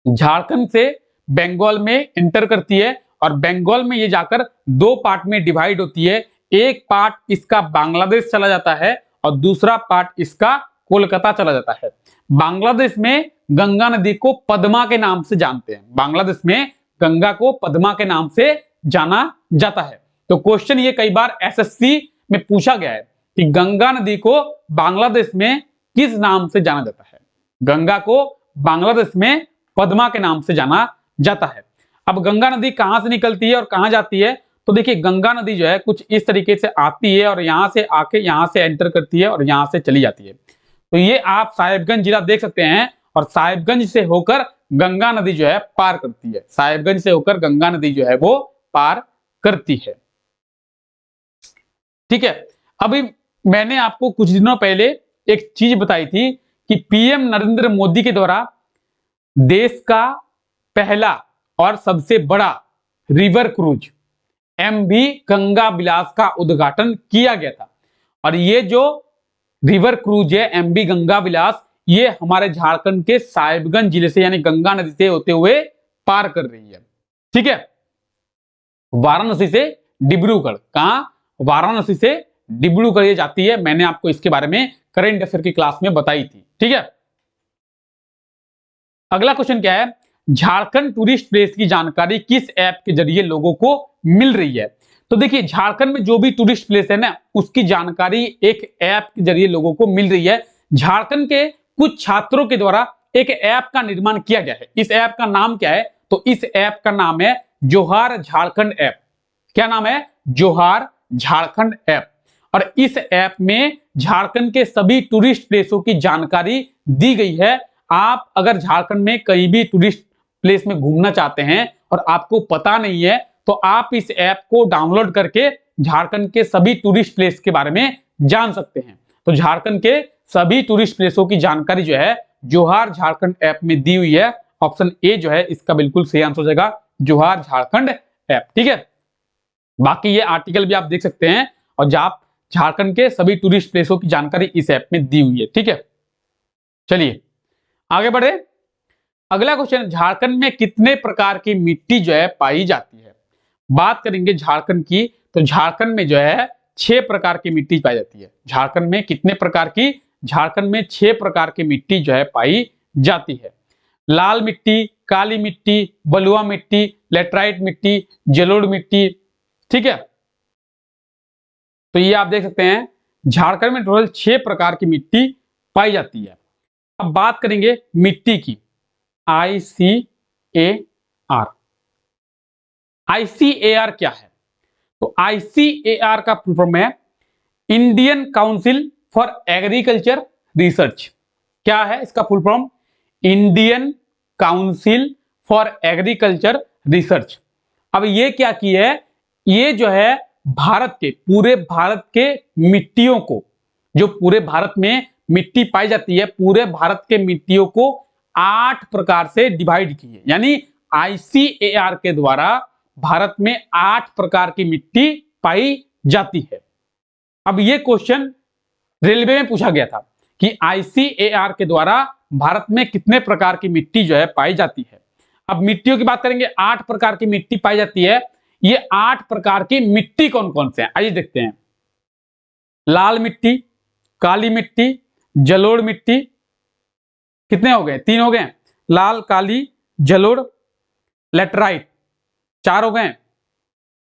झारखंड से बंगाल में एंटर करती है और बंगाल में ये जाकर दो पार्ट में डिवाइड होती है। एक पार्ट इसका बांग्लादेश चला जाता है और दूसरा पार्ट इसका कोलकाता चला जाता है। बांग्लादेश में गंगा नदी को पद्मा के नाम से जानते हैं, बांग्लादेश में गंगा को पद्मा के नाम से जाना जाता है। तो क्वेश्चन ये कई बार एसएससी में पूछा गया है कि गंगा नदी को बांग्लादेश में किस नाम से जाना जाता है? गंगा को बांग्लादेश में पद्मा के नाम से जाना जाता है। अब गंगा नदी कहां से निकलती है और कहां जाती है? तो देखिए गंगा नदी जो है कुछ इस तरीके से आती है और यहां से आके यहां से एंटर करती है और यहां से चली जाती है। तो ये आप साहेबगंज जिला देख सकते हैं, और साहेबगंज से होकर गंगा नदी जो है पार करती है, साहेबगंज से होकर गंगा नदी जो है वो पार करती है, ठीक है। अभी मैंने आपको कुछ दिनों पहले एक चीज बताई थी कि पीएम नरेंद्र मोदी के द्वारा देश का पहला और सबसे बड़ा रिवर क्रूज एमवी गंगा विलास का उद्घाटन किया गया था। और ये जो रिवर क्रूज है एमवी गंगा विलास, ये हमारे झारखंड के साहिबगंज जिले से यानी गंगा नदी से होते हुए पार कर रही है, ठीक है। वाराणसी से डिब्रूगढ़, कहां? वाराणसी से डिब्रूगढ़ ये जाती है। मैंने आपको इसके बारे में करंट अफेयर की क्लास में बताई थी, ठीक है। अगला क्वेश्चन क्या है? झारखंड टूरिस्ट प्लेस की जानकारी किस ऐप के जरिए लोगों को मिल रही है? तो देखिए झारखंड में जो भी टूरिस्ट प्लेस है ना, उसकी जानकारी एक ऐप के जरिए लोगों को मिल रही है। झारखंड के कुछ छात्रों के द्वारा एक ऐप का निर्माण किया गया है। इस ऐप का नाम क्या है? तो इस ऐप का नाम है जोहार झारखंड ऐप। क्या नाम है? जोहार झारखंड ऐप। और इस ऐप में झारखंड के सभी टूरिस्ट प्लेसों की जानकारी दी गई है। आप अगर झारखंड में कहीं भी टूरिस्ट प्लेस में घूमना चाहते हैं और आपको पता नहीं है, तो आप इस ऐप को डाउनलोड करके झारखंड के सभी टूरिस्ट प्लेस के बारे में जान सकते हैं। तो झारखंड के सभी टूरिस्ट प्लेसों की जानकारी जो है जोहार झारखंड ऐप में दी हुई है। ऑप्शन ए जो है इसका बिल्कुल सही आंसर हो जाएगा, जोहार झारखंड ऐप, ठीक है। बाकी ये आर्टिकल भी आप देख सकते हैं, और आप झारखंड के सभी टूरिस्ट प्लेसों की जानकारी इस ऐप में दी हुई है, ठीक है। चलिए आगे बढ़े। अगला क्वेश्चन, झारखंड में कितने प्रकार की मिट्टी जो है पाई जाती है? बात करेंगे झारखंड की, तो झारखंड में जो है 6 प्रकार की मिट्टी पाई जाती है। झारखंड में कितने प्रकार की? झारखंड में 6 प्रकार की मिट्टी जो है पाई जाती है। लाल मिट्टी, काली मिट्टी, बलुआ मिट्टी, लेटराइट मिट्टी, जलोढ़ मिट्टी। ठीक है, तो ये आप देख सकते हैं झारखंड में टोटल 6 प्रकार की मिट्टी पाई जाती है। अब बात करेंगे मिट्टी की, ICAR। ICAR क्या है? तो ICAR का फुल फॉर्म है Indian council for agriculture research. क्या है इसका full form? Indian council for agriculture research. अब ये क्या की है? ये जो है भारत के, पूरे भारत के मिट्टियों को, जो पूरे भारत में मिट्टी पाई जाती है, पूरे भारत के मिट्टियों को 8 प्रकार से डिवाइड की है। यानी ICAR के द्वारा भारत में 8 प्रकार की मिट्टी पाई जाती है। अब ये क्वेश्चन रेलवे में पूछा गया था कि ICAR के द्वारा भारत में कितने प्रकार की मिट्टी जो है पाई जाती है। अब मिट्टियों की बात करेंगे, 8 प्रकार की मिट्टी पाई जाती है। ये 8 प्रकार की मिट्टी कौन कौन से हैं, आइए देखते हैं। लाल मिट्टी, काली मिट्टी, जलोढ़ मिट्टी, कितने हो गए? 3 हो गए। लाल, काली, जलोढ़, लेटराइट, 4 हो गए।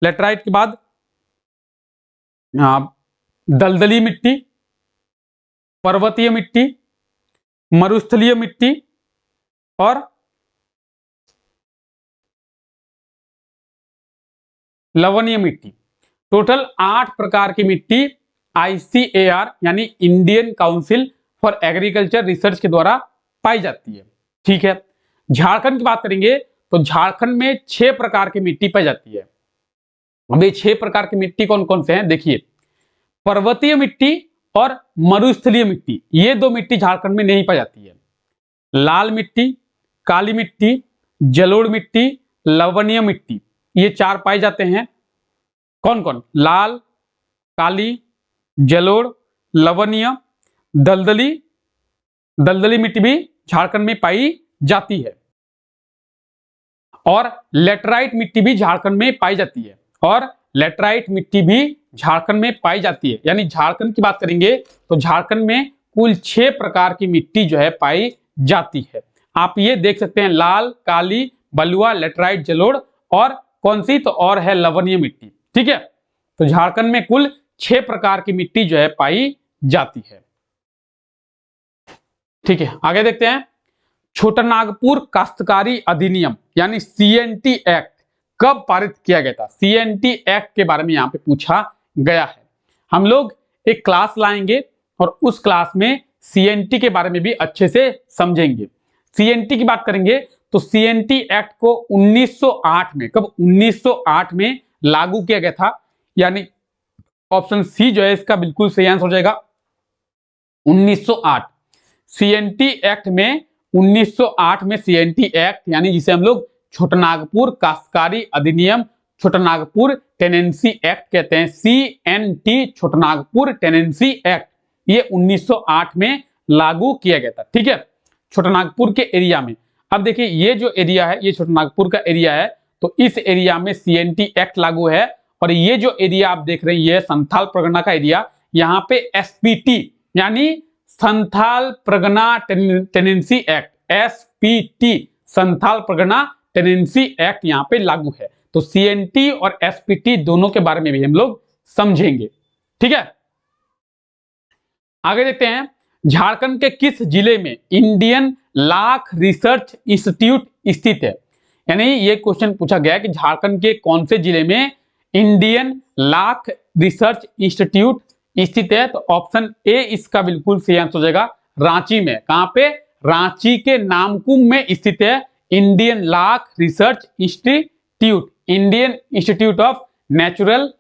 लेटराइट के बाद दलदली मिट्टी, पर्वतीय मिट्टी, मरुस्थलीय मिट्टी और लवणीय मिट्टी। टोटल 8 प्रकार की मिट्टी ICAR यानी Indian council for agriculture research के द्वारा पाई जाती है। ठीक है, झारखंड की बात करेंगे तो झारखंड में 6 प्रकार की मिट्टी पाई जाती है। अब ये 6 प्रकार की मिट्टी कौन कौन से हैं देखिए। पर्वतीय मिट्टी और मरुस्थलीय मिट्टी, ये 2 मिट्टी झारखंड में नहीं पाई जाती है। लाल मिट्टी, काली मिट्टी, जलोढ़ मिट्टी, लवणीय मिट्टी, ये 4 पाए जाते हैं। कौन कौन? लाल, काली, जलोढ़, लवणीय, दलदली। दलदली मिट्टी भी झारखंड में पाई जाती है और लेटराइट मिट्टी भी झारखंड में पाई जाती है। और लेटराइट मिट्टी भी झारखंड में पाई जाती है। यानी झारखंड की बात करेंगे तो झारखंड में कुल 6 प्रकार की मिट्टी जो है पाई जाती है। आप ये देख सकते हैं, लाल, काली, बलुआ, लेटराइट, जलोढ़ और कौन सी? तो और है लवणीय मिट्टी। ठीक है, तो झारखंड में कुल 6 प्रकार की मिट्टी जो है पाई जाती है। ठीक है, आगे देखते हैं। छोटानागपुर काश्तकारी अधिनियम यानी CNT एक्ट कब पारित किया गया था? CNT एक्ट के बारे में यहाँ पे पूछा गया है। हम लोग एक क्लास लाएंगे और उस क्लास में CNT के बारे में भी अच्छे से समझेंगे। CNT की बात करेंगे तो CNT एक्ट को 1908 में, कब? 1908 में लागू किया गया था। यानी ऑप्शन सी जो है इसका बिल्कुल सही आंसर हो जाएगा, 1908। CNT एक्ट में 1908 में CNT एक्ट यानी जिसे हम लोग छोटानागपुर काश्तकारी अधिनियम, छोटानागपुर टेनेंसी एक्ट कहते हैं, CNT छोटानागपुर टेनेंसी एक्ट, ये 1908 में लागू किया गया था। ठीक है, छोटानागपुर के एरिया में। अब देखिए ये जो एरिया है ये छोटानागपुर का एरिया है, तो इस एरिया में CNT एक्ट लागू है। और ये जो एरिया आप देख रहे हैं ये संथाल परगना का एरिया, यहाँ पे SPT यानी Santhal Pargana tenancy act, SPT Santhal Pargana tenancy act यहाँ पे लागू है। तो CNT और SPT दोनों के बारे में भी हम लोग समझेंगे। ठीक है, आगे देखते हैं। झारखंड के किस जिले में इंडियन लाख रिसर्च इंस्टीट्यूट स्थित है? यानी ये क्वेश्चन पूछा गया कि झारखंड के कौन से जिले में इंडियन लाख रिसर्च इंस्टीट्यूट स्थित है? तो ऑप्शन ए इसका बिल्कुल सही आंसर हो जाएगा, रांची में। कहां पे? रांची के नामकुम में स्थित है Indian lakh research institute, Indian institute of natural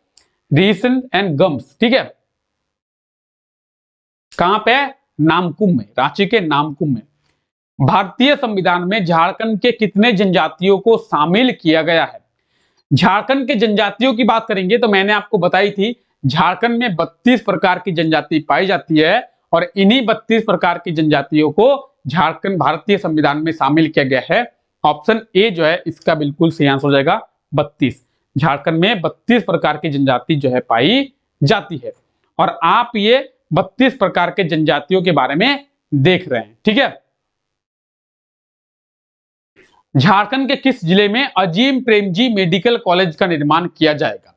research and gums. ठीक है, कहां पे? नामकुम में, रांची के नामकुम में। भारतीय संविधान में झारखंड के कितने जनजातियों को शामिल किया गया है? झारखंड के जनजातियों की बात करेंगे तो मैंने आपको बताई थी झारखंड में 32 प्रकार की जनजाति पाई जाती है और इन्हीं 32 प्रकार की जनजातियों को झारखंड भारतीय संविधान में शामिल किया गया है? ऑप्शन ए जो है इसका बिल्कुल सही आंसर हो जाएगा 32। झारखंड में 32 प्रकार की जनजाति जो है पाई जाती है और आप ये 32 प्रकार के जनजातियों के बारे में देख रहे हैं। ठीक है, झारखंड के किस जिले में अजीम प्रेमजी मेडिकल कॉलेज का निर्माण किया जाएगा?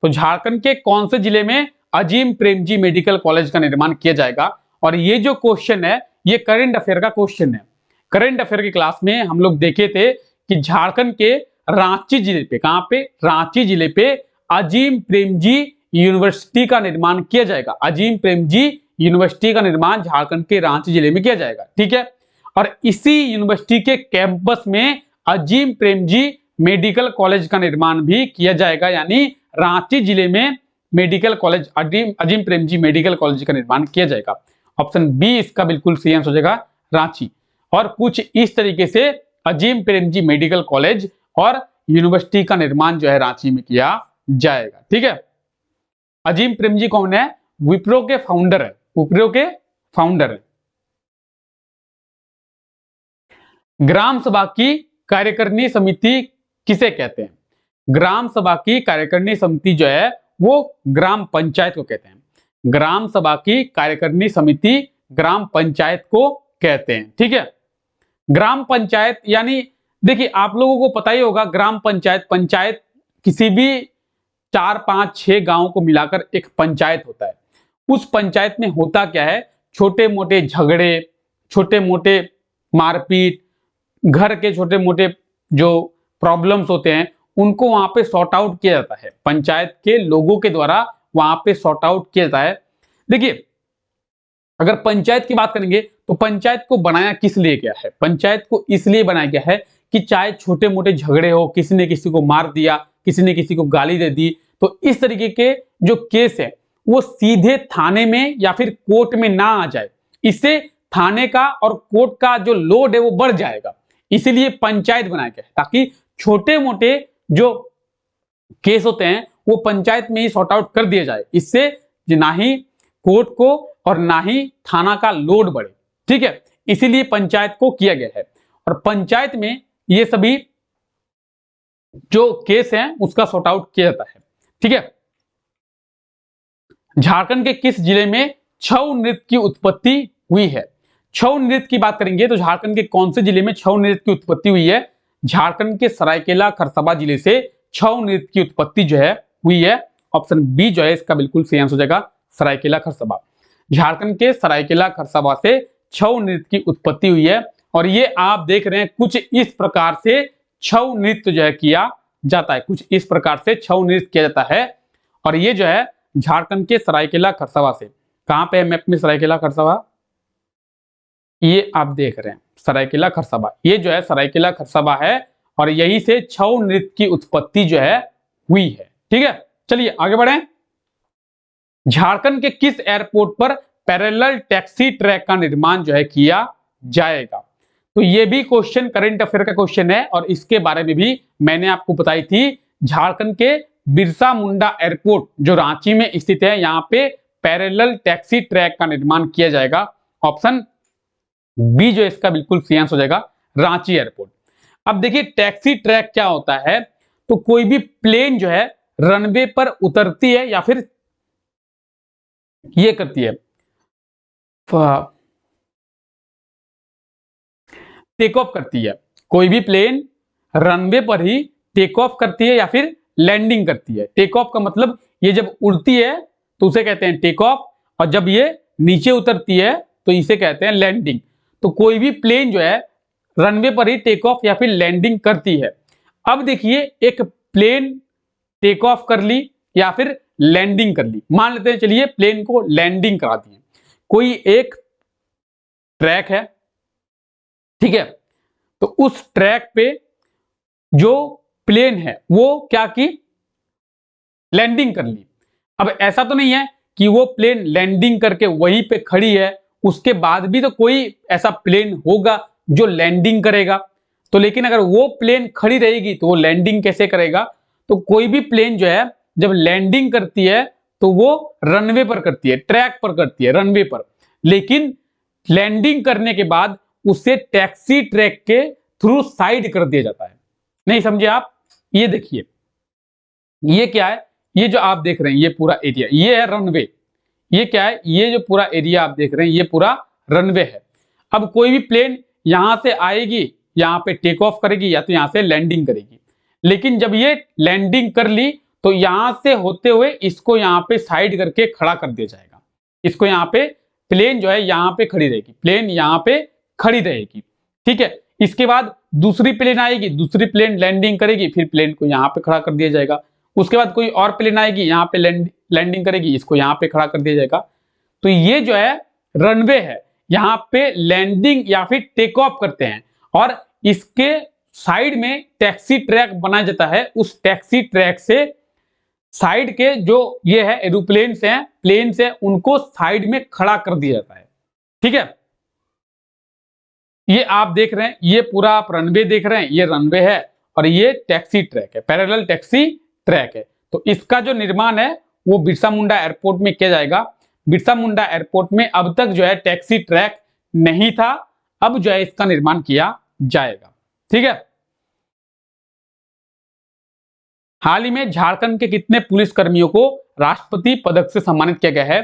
तो झारखंड के कौन से जिले में अजीम प्रेमजी मेडिकल कॉलेज का निर्माण किया जाएगा? और ये जो क्वेश्चन है ये करंट अफेयर का क्वेश्चन है। करंट अफेयर की क्लास में हम लोग देखे थे कि झारखंड के रांची जिले पे, कहां पे? रांची जिले पे अजीम प्रेमजी यूनिवर्सिटी का निर्माण किया जाएगा। अजीम प्रेमजी यूनिवर्सिटी का निर्माण झारखंड के रांची जिले में किया जाएगा। ठीक है, और इसी यूनिवर्सिटी के कैंपस में अजीम प्रेमजी मेडिकल कॉलेज का निर्माण भी किया जाएगा, यानी रांची जिले में medical college Azim Premji medical college का निर्माण किया जाएगा। ऑप्शन बी इसका बिल्कुल सही आंसर हो जाएगा, रांची। और कुछ इस तरीके से अजीम प्रेमजी मेडिकल कॉलेज और यूनिवर्सिटी का निर्माण जो है रांची में किया जाएगा। ठीक है, अजीम प्रेमजी कौन है? विप्रो के फाउंडर है, विप्रो के फाउंडर है। ग्राम सभा की कार्यकारिणी समिति किसे कहते हैं? ग्राम सभा की कार्यकारिणी समिति जो है वो ग्राम पंचायत को कहते हैं। ग्राम सभा की कार्यकारिणी समिति ग्राम पंचायत को कहते हैं। ठीक है, ग्राम पंचायत यानी देखिए आप लोगों को पता ही होगा, ग्राम पंचायत, पंचायत किसी भी 4, 5, 6 गांवों को मिलाकर एक पंचायत होता है। उस पंचायत में होता क्या है? छोटे मोटे झगड़े, छोटे मोटे मारपीट, घर के छोटे मोटे जो प्रॉब्लम्स होते हैं उनको वहां पे सॉर्ट आउट किया जाता है। पंचायत के लोगों के द्वारा वहां पे सॉर्ट आउट किया जाता है। देखिए अगर पंचायत की बात करेंगे तो पंचायत को बनाया किस लिए गया है? पंचायत को इसलिए बनाया गया है कि चाहे छोटे मोटे झगड़े हो, किसी ने किसी को मार दिया, किसी ने किसी को गाली दे दी, तो इस तरीके के जो केस है वो सीधे थाने में या फिर कोर्ट में ना आ जाए। इससे थाने का और कोर्ट का जो लोड है वो बढ़ जाएगा। इसीलिए पंचायत बनाया गया है ताकि छोटे मोटे जो केस होते हैं वो पंचायत में ही सॉर्ट आउट कर दिया जाए। इससे ना ही कोर्ट को और ना ही थाना का लोड बढ़े। ठीक है, इसीलिए पंचायत को किया गया है और पंचायत में ये सभी जो केस हैं उसका सॉर्ट आउट किया जाता है। ठीक है, झारखंड के किस जिले में छऊ नृत्य की उत्पत्ति हुई है? छऊ नृत्य की बात करेंगे तो झारखंड के कौन से जिले में छऊ नृत्य की उत्पत्ति हुई है? झारखंड के सरायकेला खरसावां जिले से छऊ नृत्य की उत्पत्ति जो है हुई है। ऑप्शन बी जो है इसका बिल्कुल सही आंसर हो जाएगा, सरायकेला खरसावां। झारखंड के सरायकेला खरसावां से छऊ नृत्य की उत्पत्ति हुई है और ये आप देख रहे हैं कुछ इस प्रकार से छऊ नृत्य जो है किया जाता है। कुछ इस प्रकार से छऊ नृत्य किया जाता है और ये जो है झारखंड के सरायकेला खरसावां से, कहां पे है मैप में सरायकेला खरसावां? ये आप देख रहे हैं सरायकेला खरसावां, ये जो है सरायकेला खरसावां है और यही से छऊ नृत्य की उत्पत्ति जो है हुई है। ठीक है, चलिए आगे बढ़ें। झारखंड के किस एयरपोर्ट पर पैरेलल टैक्सी ट्रैक का निर्माण जो है किया जाएगा? तो ये भी क्वेश्चन करंट अफेयर का क्वेश्चन है और इसके बारे में भी मैंने आपको बताई थी। झारखंड के बिरसा मुंडा एयरपोर्ट जो रांची में स्थित है, यहां पे पैरेलल टैक्सी ट्रैक का निर्माण किया जाएगा। ऑप्शन बी जो इसका बिल्कुल सही आंसर हो जाएगा, रांची एयरपोर्ट। अब देखिए टैक्सी ट्रैक क्या होता है? तो कोई भी प्लेन जो है रनवे पर उतरती है या फिर ये करती है, टेक ऑफ करती है। कोई भी प्लेन रनवे पर ही टेक ऑफ करती है या फिर लैंडिंग करती है। टेक ऑफ का मतलब ये जब उड़ती है तो उसे कहते हैं टेक ऑफ और जब ये नीचे उतरती है तो इसे कहते हैं लैंडिंग। तो कोई भी प्लेन जो है रनवे पर ही टेक ऑफ या फिर लैंडिंग करती है। अब देखिए एक प्लेन टेक ऑफ कर ली या फिर लैंडिंग कर ली, मान लेते हैं चलिए प्लेन को लैंडिंग करा दिए। कोई एक ट्रैक है, ठीक है, तो उस ट्रैक पे जो प्लेन है वो क्या की, लैंडिंग कर ली। अब ऐसा तो नहीं है कि वो प्लेन लैंडिंग करके वहीं पे खड़ी है, उसके बाद भी तो कोई ऐसा प्लेन होगा जो लैंडिंग करेगा। तो लेकिन अगर वो प्लेन खड़ी रहेगी तो वो लैंडिंग कैसे करेगा? तो कोई भी प्लेन जो है जब लैंडिंग करती है तो वो रनवे पर करती है, ट्रैक पर करती है, रनवे पर। लेकिन लैंडिंग करने के बाद उसे टैक्सी ट्रैक के थ्रू साइड कर दिया जाता है। नहीं समझे आप? ये देखिए, ये क्या है? ये जो आप देख रहे हैं ये पूरा एरिया, ये है रनवे। ये क्या है? ये जो पूरा एरिया आप देख रहे हैं ये पूरा रनवे है। अब कोई भी प्लेन यहां से आएगी, यहां पे टेक ऑफ करेगी या तो यहां से लैंडिंग करेगी। लेकिन जब ये लैंडिंग कर ली तो यहां से होते हुए इसको यहां पे साइड करके खड़ा कर दिया जाएगा। इसको यहां पे प्लेन जो है यहां पे खड़ी रहेगी, प्लेन यहां पे खड़ी रहेगी। ठीक है, इसके बाद दूसरी प्लेन आएगी, दूसरी प्लेन लैंडिंग करेगी, फिर प्लेन को यहां पे खड़ा कर दिया जाएगा। उसके बाद कोई और प्लेन आएगी, यहां पे लैंडिंग करेगी, इसको यहां पे खड़ा कर दिया जाएगा। तो ये जो है रनवे है, यहां पे लैंडिंग या फिर टेक ऑफ करते हैं और इसके साइड में टैक्सी ट्रैक बनाया जाता है। उस टैक्सी ट्रैक से साइड के जो ये है एरोप्लेन्स हैं, प्लेन्स हैं, उनको साइड में खड़ा कर दिया जाता है। ठीक है, ये आप देख रहे हैं, ये पूरा आप रनवे देख रहे हैं, ये रनवे है और ये टैक्सी ट्रैक है, पैरेलल टैक्सी ट्रैक है। तो इसका जो निर्माण है वो बिरसा मुंडा एयरपोर्ट में किया जाएगा। बिरसा मुंडा एयरपोर्ट में अब तक जो है टैक्सी ट्रैक नहीं था, अब जो है इसका निर्माण किया जाएगा। ठीक है, हाल ही में झारखंड के कितने पुलिस कर्मियों को राष्ट्रपति पदक से सम्मानित किया गया है?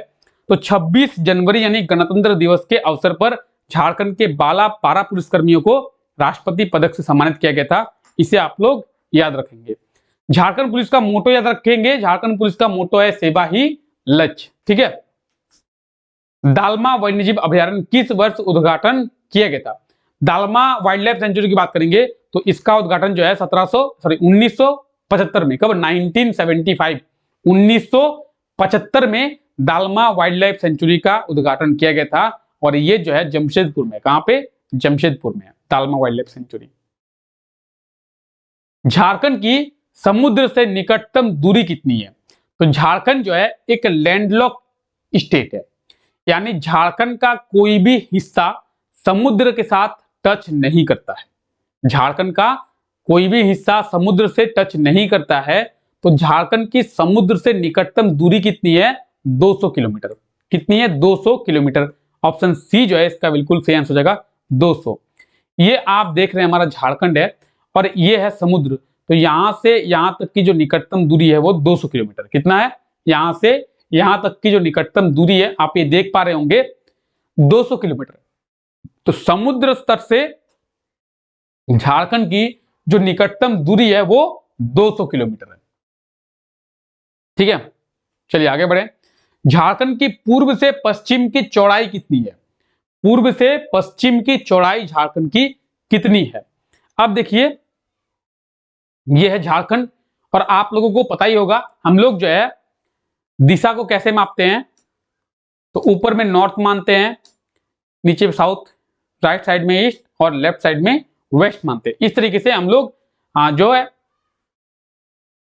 तो 26 जनवरी यानी गणतंत्र दिवस के अवसर पर झारखंड के 12 पारा पुलिस कर्मियों को राष्ट्रपति पदक से सम्मानित किया गया था। इसे आप लोग याद रखेंगे। झारखंड पुलिस का मोटो याद रखेंगे, झारखंड पुलिस का मोटो है सेवा ही लक्ष्य। ठीक है, दालमा वन्यजीव अभयारण्य किस वर्ष उद्घाटन किया गया था? दालमा वाइल्ड लाइफ सेंचुरी की बात करेंगे तो इसका उद्घाटन जो है 1975 में। कब? 1975, 1975 में दालमा वाइल्ड लाइफ सेंचुरी का उद्घाटन किया गया था और ये जो है जमशेदपुर में। कहां पे? जमशेदपुर में dalma wild life sanctuary. Jharkhand की समुद्र से निकटतम दूरी कितनी है? तो झारखंड जो है एक लैंडलॉक स्टेट है, यानी झारखंड का कोई भी हिस्सा समुद्र के साथ टच नहीं करता है। झारखंड का कोई भी हिस्सा समुद्र से टच नहीं करता है। तो झारखंड की समुद्र से निकटतम दूरी कितनी है? 200 किलोमीटर। कितनी है? 200 किलोमीटर। ऑप्शन सी जो है इसका बिल्कुल सही आंसर हो जाएगा, 200। ये आप देख रहे हैं हमारा झारखंड है और ये है समुद्र। तो यहां से यहां तक की जो निकटतम दूरी है वो 200 किलोमीटर। कितना है? यहां से यहां तक की जो निकटतम दूरी है आप ये देख पा रहे होंगे, 200 किलोमीटर। तो समुद्र स्तर से झारखंड की जो निकटतम दूरी है वो 200 किलोमीटर है। ठीक है, चलिए आगे बढ़े। झारखंड की पूर्व से पश्चिम की चौड़ाई कितनी है? पूर्व से पश्चिम की चौड़ाई झारखंड की कितनी है? अब देखिए, यह है झारखंड और आप लोगों को पता ही होगा हम लोग जो है दिशा को कैसे मापते हैं। तो ऊपर में नॉर्थ मानते हैं, नीचे साउथ, राइट साइड में ईस्ट और लेफ्ट साइड में वेस्ट मानते हैं। इस तरीके से हम लोग जो है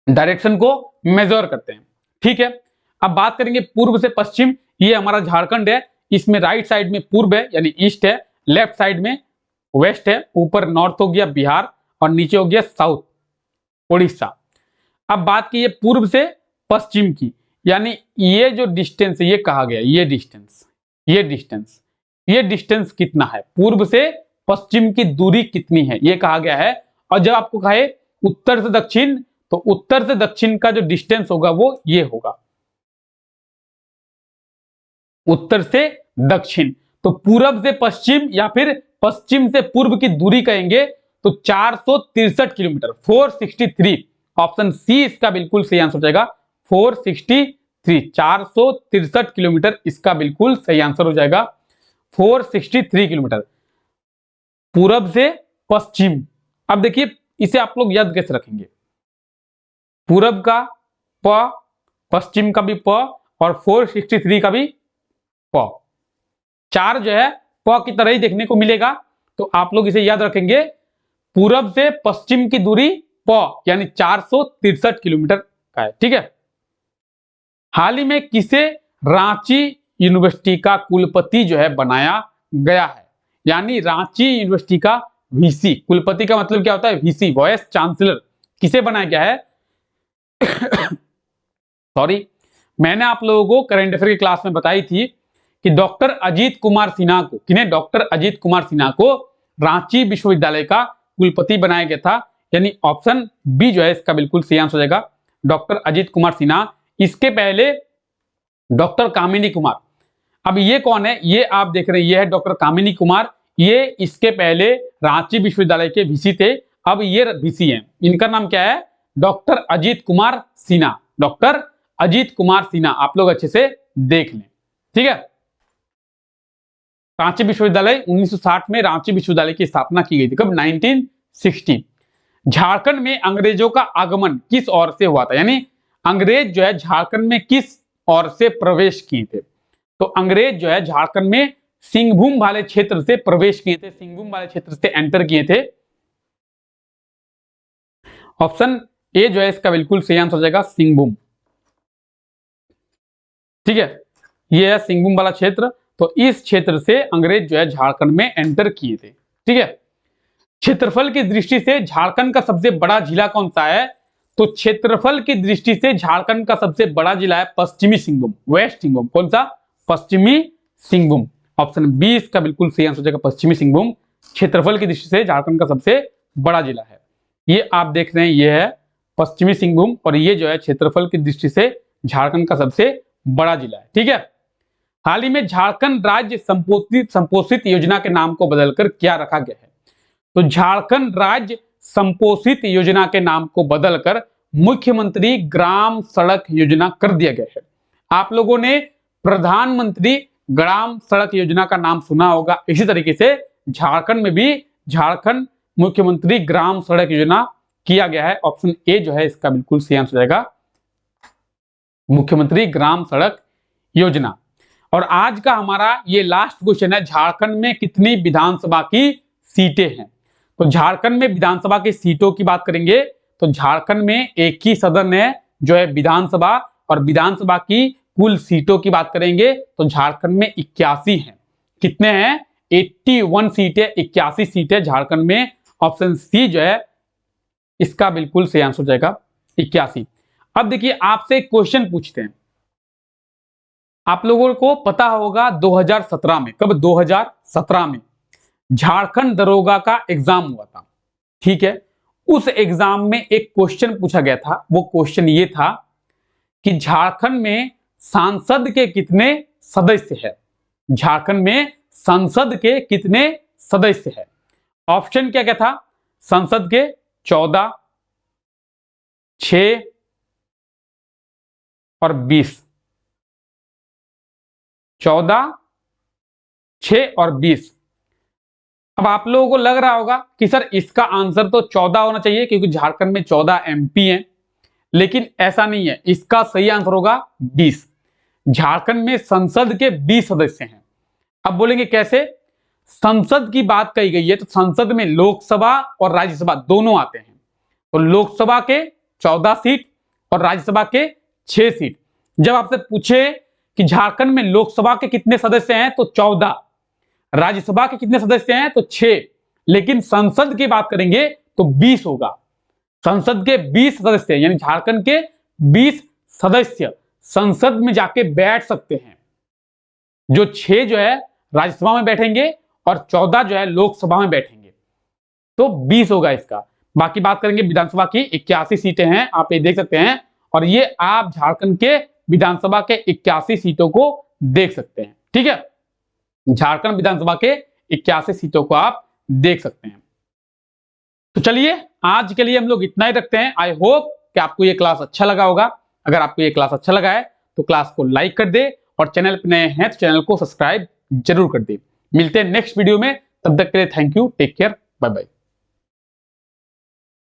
डायरेक्शन को मेजर करते हैं। ठीक है, अब बात करेंगे पूर्व से पश्चिम। ये हमारा झारखंड है, इसमें राइट साइड में पूर्व है यानी ईस्ट है, लेफ्ट साइड में वेस्ट है, ऊपर नॉर्थ हो गया बिहार और नीचे हो गया साउथ उड़ीसा। अब बात की पूर्व से पश्चिम की, यानी ये जो डिस्टेंस है ये कहा गया, ये डिस्टेंस कितना है? पूर्व से पश्चिम की दूरी कितनी है ये कहा गया है। और जब आपको कहे उत्तर से दक्षिण, तो उत्तर से दक्षिण का जो डिस्टेंस होगा वो ये होगा, उत्तर से दक्षिण। तो पूरब से पश्चिम या फिर पश्चिम से पूर्व की दूरी कहेंगे तो 463 किलोमीटर, 463। ऑप्शन सी इसका बिल्कुल सही आंसर हो जाएगा, 463, 463 किलोमीटर इसका बिल्कुल सही आंसर हो जाएगा, 463 किलोमीटर पूरब से पश्चिम। अब देखिए इसे आप लोग याद कैसे रखेंगे? पूरब का प, पश्चिम का भी प और 463 का भी प। चार जो है प की तरह ही देखने को मिलेगा। तो आप लोग इसे याद रखेंगे, पूरब से पश्चिम की दूरी प यानी 463 किलोमीटर का है। ठीक है, हाल ही में किसे रांची यूनिवर्सिटी का कुलपति जो है बनाया गया है? यानी रांची यूनिवर्सिटी का वीसी, कुलपति का मतलब क्या होता है? VC, vice chancellor. किसे बनाया गया है? सॉरी, मैंने आप लोगों को करंट अफेयर की क्लास में बताई थी कि डॉक्टर अजीत कुमार सिन्हा को, किन्हें, डॉक्टर अजीत कुमार सिन्हा को रांची विश्वविद्यालय का कुलपति बनाया गया था। यानी ऑप्शन बी जो है इसका बिल्कुल सही आंसर हो जाएगा, डॉक्टर अजीत कुमार सिन्हा। इसके पहले डॉक्टर कामिनी कुमार, अब ये कौन है, ये आप देख रहे हैं, ये है डॉक्टर कामिनी कुमार। ये इसके पहले रांची विश्वविद्यालय के वीसी थे, अब ये वीसी हैं। इनका नाम क्या है, डॉक्टर अजीत कुमार सिन्हा, डॉक्टर अजीत कुमार सिन्हा। आप लोग अच्छे से देख लें, ठीक है। रांची विश्वविद्यालय 1960 में रांची विश्वविद्यालय की स्थापना की गई थी। कब, 1960। झारखंड में अंग्रेजों का आगमन किस ओर से हुआ था, यानी अंग्रेज जो है झारखंड में किस ओर से प्रवेश किए थे। तो अंग्रेज जो है झारखंड में सिंहभूम वाले क्षेत्र से प्रवेश किए थे, सिंहभूम वाले क्षेत्र से एंटर किए थे। ऑप्शन ए जो है इसका बिल्कुल सही आंसर हो जाएगा, सिंहभूम, ठीक है। ये है सिंहभूम वाला क्षेत्र, तो इस क्षेत्र से अंग्रेज जो है झारखंड में एंटर किए थे, ठीक है। क्षेत्रफल की दृष्टि से झारखंड का सबसे बड़ा जिला कौन सा है, तो क्षेत्रफल की दृष्टि से झारखंड का सबसे बड़ा जिला है पश्चिमी सिंहभूम, वेस्ट सिंहभूम। कौन सा, पश्चिमी सिंहभूम। ऑप्शन बी इसका बिल्कुल सही आंसर हो जाएगा, पश्चिमी सिंहभूम क्षेत्रफल की दृष्टि से झारखंड का सबसे बड़ा जिला है। ये आप देख रहे हैं, ये है पश्चिमी सिंहभूम, और ये जो है क्षेत्रफल की दृष्टि से झारखंड का सबसे बड़ा जिला है, ठीक है। हाल ही में झारखंड राज्य संपोषित योजना के नाम को बदलकर क्या रखा गया है, तो झारखंड राज्य संपोषित योजना के नाम को बदलकर मुख्यमंत्री ग्राम सड़क योजना कर दिया गया है। आप लोगों ने प्रधानमंत्री ग्राम सड़क योजना का नाम सुना होगा, इसी तरीके से झारखंड में भी झारखंड मुख्यमंत्री ग्राम सड़क योजना किया गया है। ऑप्शन ए जो है इसका बिल्कुल सही आंसर हो जाएगा, मुख्यमंत्री ग्राम सड़क योजना। और आज का हमारा ये लास्ट क्वेश्चन है, झारखंड में कितनी विधानसभा की सीटें हैं। तो झारखंड में विधानसभा की सीटों की बात करेंगे तो झारखंड में एक ही सदन है जो है विधानसभा, और विधानसभा की कुल सीटों की बात करेंगे तो झारखंड में 81 हैं। कितने हैं, 81 सीटें, 81 सीटें झारखंड में। ऑप्शन सी जो है इसका बिल्कुल सही आंसर हो जाएगा, 81। अब देखिए आपसे एक क्वेश्चन पूछते हैं, आप लोगों को पता होगा 2017 में, कब, 2017 में झारखंड दरोगा का एग्जाम हुआ था, ठीक है। उस एग्जाम में एक क्वेश्चन पूछा गया था, वो क्वेश्चन ये था कि झारखंड में सांसद के कितने सदस्य हैं, झारखंड में संसद के कितने सदस्य हैं। ऑप्शन क्या क्या था, संसद के 14, 6 और 20, 14, 6 और 20। अब आप लोगों को लग रहा होगा कि सर इसका आंसर तो 14 होना चाहिए क्योंकि झारखंड में 14 एमपी हैं, लेकिन ऐसा नहीं है, इसका सही आंसर होगा 20। झारखंड में संसद के 20 सदस्य हैं। अब बोलेंगे कैसे, संसद की बात कही गई है तो संसद में लोकसभा और राज्यसभा दोनों आते हैं, तो लोकसभा के 14 सीट और राज्यसभा के 6 सीट। जब आपसे पूछे कि झारखंड में लोकसभा के कितने सदस्य हैं तो 14, राज्यसभा के कितने सदस्य हैं तो 6, लेकिन संसद की बात करेंगे तो 20 होगा। संसद के 20 सदस्य, यानी झारखंड के 20 सदस्य संसद में जाके बैठ सकते हैं, जो 6 जो है राज्यसभा में बैठेंगे और 14 जो है लोकसभा में बैठेंगे, तो 20 होगा इसका। बाकी बात करेंगे विधानसभा की 81 सीटें हैं, आप ये देख सकते हैं, और ये आप झारखंड के विधानसभा के 81 सीटों को देख सकते हैं, ठीक है। झारखंड विधानसभा के 81 सीटों को आप देख सकते हैं। तो चलिए आज के लिए हम लोग इतना ही रखते हैं। आई होप कि आपको ये क्लास अच्छा लगा होगा। अगर आपको ये क्लास अच्छा लगा है तो क्लास को लाइक कर दे, और चैनल पर नए हैं तो चैनल को सब्सक्राइब जरूर कर दे। मिलते हैं नेक्स्ट वीडियो में, तब तक के लिए thank you, take care, bye bye.